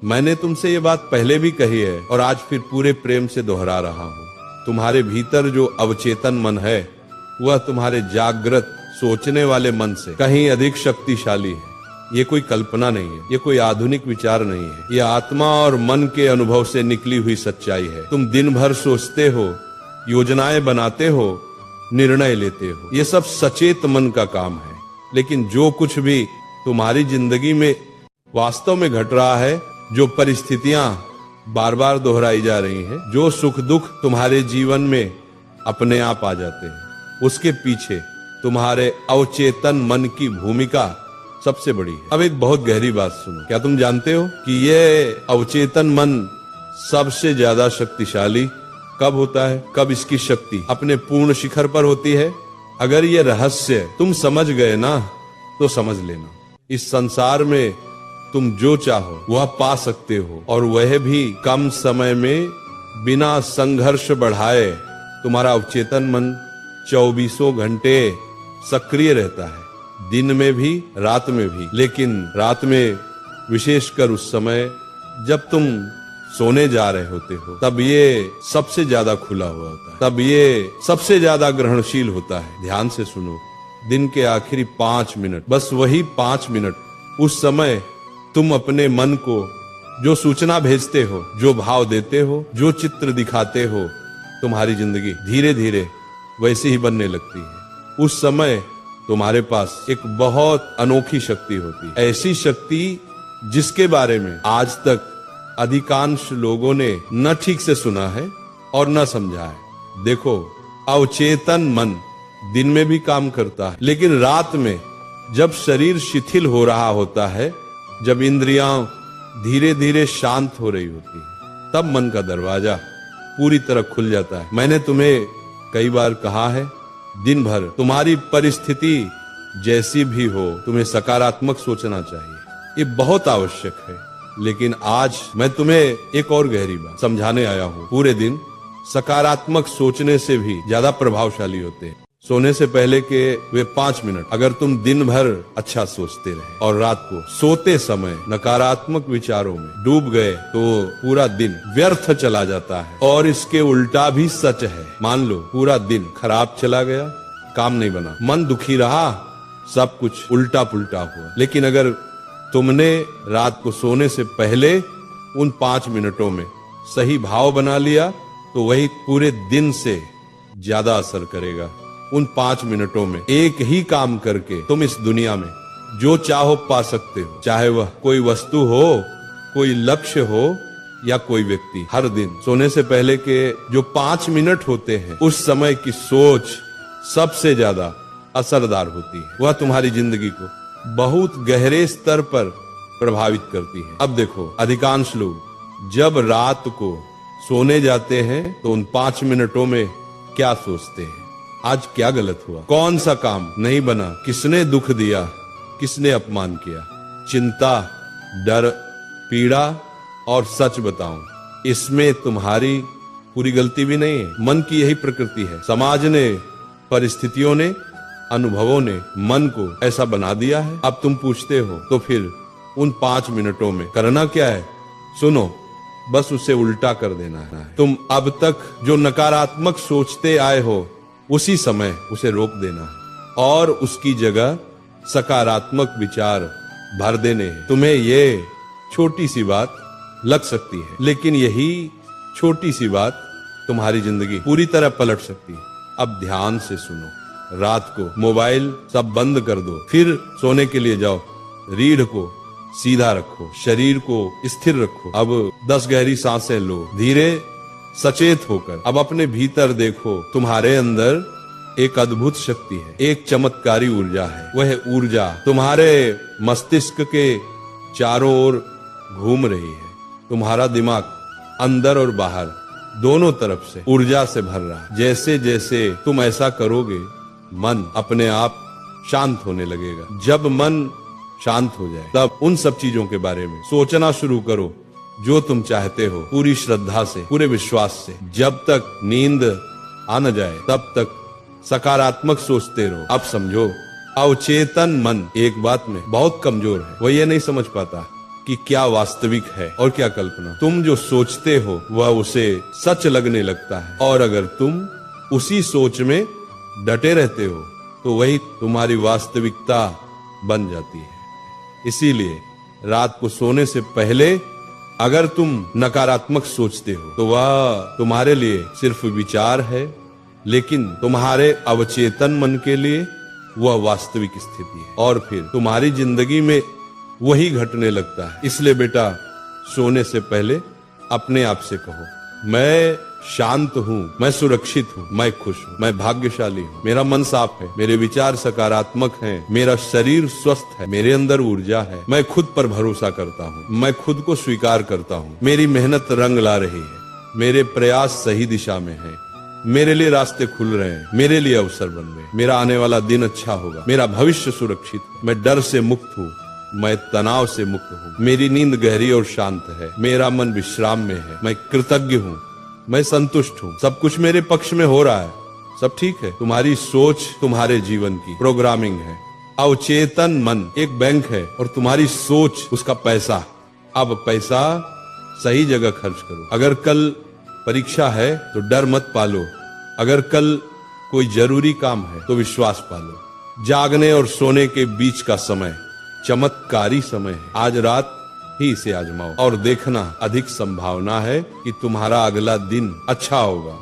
मैंने तुमसे ये बात पहले भी कही है और आज फिर पूरे प्रेम से दोहरा रहा हूँ। तुम्हारे भीतर जो अवचेतन मन है वह तुम्हारे जागृत सोचने वाले मन से कहीं अधिक शक्तिशाली है। ये कोई कल्पना नहीं है, ये कोई आधुनिक विचार नहीं है, ये आत्मा और मन के अनुभव से निकली हुई सच्चाई है। तुम दिन भर सोचते हो, योजनाएं बनाते हो, निर्णय लेते हो, ये सब सचेत मन का काम है। लेकिन जो कुछ भी तुम्हारी जिंदगी में वास्तव में घट रहा है, जो परिस्थितियां बार बार दोहराई जा रही हैं, जो सुख दुख तुम्हारे जीवन में अपने आप आ जाते हैं, उसके पीछे तुम्हारे अवचेतन मन की भूमिका सबसे बड़ी है। अब एक बहुत गहरी बात सुनो। क्या तुम जानते हो कि ये अवचेतन मन सबसे ज्यादा शक्तिशाली कब होता है? कब इसकी शक्ति अपने पूर्ण शिखर पर होती है? अगर ये रहस्य तुम समझ गए ना तो समझ लेना, इस संसार में तुम जो चाहो वह पा सकते हो, और वह भी कम समय में बिना संघर्ष बढ़ाए। तुम्हारा अवचेतन मन 24 घंटे सक्रिय रहता है, दिन में भी रात में भी। लेकिन रात में विशेषकर उस समय जब तुम सोने जा रहे होते हो, तब ये सबसे ज्यादा खुला हुआ होता है, तब ये सबसे ज्यादा ग्रहणशील होता है। ध्यान से सुनो, दिन के आखिरी 5 मिनट, बस वही 5 मिनट, उस समय तुम अपने मन को जो सूचना भेजते हो, जो भाव देते हो, जो चित्र दिखाते हो, तुम्हारी जिंदगी धीरे धीरे वैसी ही बनने लगती है। उस समय तुम्हारे पास एक बहुत अनोखी शक्ति होती है, ऐसी शक्ति जिसके बारे में आज तक अधिकांश लोगों ने न ठीक से सुना है और न समझा है। देखो, अवचेतन मन दिन में भी काम करता है, लेकिन रात में जब शरीर शिथिल हो रहा होता है, जब इंद्रियां धीरे धीरे शांत हो रही होती है, तब मन का दरवाजा पूरी तरह खुल जाता है। मैंने तुम्हें कई बार कहा है, दिन भर तुम्हारी परिस्थिति जैसी भी हो, तुम्हें सकारात्मक सोचना चाहिए। ये बहुत आवश्यक है। लेकिन आज मैं तुम्हें एक और गहरी बात समझाने आया हूँ। पूरे दिन सकारात्मक सोचने से भी ज्यादा प्रभावशाली होते हैं सोने से पहले के वे 5 मिनट। अगर तुम दिन भर अच्छा सोचते रहे और रात को सोते समय नकारात्मक विचारों में डूब गए, तो पूरा दिन व्यर्थ चला जाता है। और इसके उल्टा भी सच है। मान लो पूरा दिन खराब चला गया, काम नहीं बना, मन दुखी रहा, सब कुछ उल्टा पुल्टा हुआ। लेकिन अगर तुमने रात को सोने से पहले उन 5 मिनटों में सही भाव बना लिया, तो वही पूरे दिन से ज्यादा असर करेगा। उन 5 मिनटों में एक ही काम करके तुम इस दुनिया में जो चाहो पा सकते हो, चाहे वह कोई वस्तु हो, कोई लक्ष्य हो या कोई व्यक्ति। हर दिन सोने से पहले के जो 5 मिनट होते हैं, उस समय की सोच सबसे ज्यादा असरदार होती है। वह तुम्हारी जिंदगी को बहुत गहरे स्तर पर प्रभावित करती है। अब देखो, अधिकांश लोग जब रात को सोने जाते हैं तो उन 5 मिनटों में क्या सोचते हैं? आज क्या गलत हुआ, कौन सा काम नहीं बना, किसने दुख दिया, किसने अपमान किया। चिंता, डर, पीड़ा और सच बताऊं, इसमें तुम्हारी पूरी गलती भी नहीं है। मन की यही प्रकृति है। समाज ने, परिस्थितियों ने, अनुभवों ने मन को ऐसा बना दिया है। अब तुम पूछते हो तो फिर उन 5 मिनटों में करना क्या है? सुनो, बस उसे उल्टा कर देना है। तुम अब तक जो नकारात्मक सोचते आए हो, उसी समय उसे रोक देना है और उसकी जगह सकारात्मक विचार भर देने हैं। तुम्हें ये छोटी सी बात लग सकती है, लेकिन यही छोटी सी बात तुम्हारी जिंदगी पूरी तरह पलट सकती है। अब ध्यान से सुनो, रात को मोबाइल सब बंद कर दो, फिर सोने के लिए जाओ। रीढ़ को सीधा रखो, शरीर को स्थिर रखो। अब 10 गहरी सांसें लो, धीरे सचेत होकर। अब अपने भीतर देखो, तुम्हारे अंदर एक अद्भुत शक्ति है, एक चमत्कारी ऊर्जा है। वह ऊर्जा तुम्हारे मस्तिष्क के चारों ओर घूम रही है। तुम्हारा दिमाग अंदर और बाहर दोनों तरफ से ऊर्जा से भर रहा है। जैसे जैसे तुम ऐसा करोगे, मन अपने आप शांत होने लगेगा। जब मन शांत हो जाए, तब उन सब चीजों के बारे में सोचना शुरू करो जो तुम चाहते हो, पूरी श्रद्धा से, पूरे विश्वास से। जब तक नींद आ न जाए, तब तक सकारात्मक सोचते रहो। अब समझो, अवचेतन मन एक बात में बहुत कमजोर है, वो ये नहीं समझ पाता कि क्या वास्तविक है और क्या कल्पना। तुम जो सोचते हो वह उसे सच लगने लगता है, और अगर तुम उसी सोच में डटे रहते हो तो वही तुम्हारी वास्तविकता बन जाती है। इसीलिए रात को सोने से पहले अगर तुम नकारात्मक सोचते हो तो वह तुम्हारे लिए सिर्फ विचार है, लेकिन तुम्हारे अवचेतन मन के लिए वह वास्तविक स्थिति है, और फिर तुम्हारी जिंदगी में वही घटने लगता है। इसलिए बेटा, सोने से पहले अपने आप से कहो, मैं शांत हूँ, मैं सुरक्षित हूँ, मैं खुश हूँ, मैं भाग्यशाली हूँ, मेरा मन साफ है, मेरे विचार सकारात्मक हैं, मेरा शरीर स्वस्थ है, मेरे अंदर ऊर्जा है, मैं खुद पर भरोसा करता हूँ, मैं खुद को स्वीकार करता हूँ, मेरी मेहनत रंग ला रही है, मेरे प्रयास सही दिशा में है, मेरे लिए रास्ते खुल रहे हैं, मेरे लिए अवसर बन रहे हैं, मेरा आने वाला दिन अच्छा होगा, मेरा भविष्य सुरक्षित है, मैं डर से मुक्त हूँ, मैं तनाव से मुक्त हूँ, मेरी नींद गहरी और शांत है, मेरा मन विश्राम में है, मैं कृतज्ञ हूँ, मैं संतुष्ट हूँ, सब कुछ मेरे पक्ष में हो रहा है, सब ठीक है। तुम्हारी सोच तुम्हारे जीवन की प्रोग्रामिंग है। अवचेतन मन एक बैंक है और तुम्हारी सोच उसका पैसा। अब पैसा सही जगह खर्च करो। अगर कल परीक्षा है तो डर मत पालो, अगर कल कोई जरूरी काम है तो विश्वास पालो। जागने और सोने के बीच का समय चमत्कारी समय है। आज रात ही इसे आजमाओ और देखना, अधिक संभावना है कि तुम्हारा अगला दिन अच्छा होगा।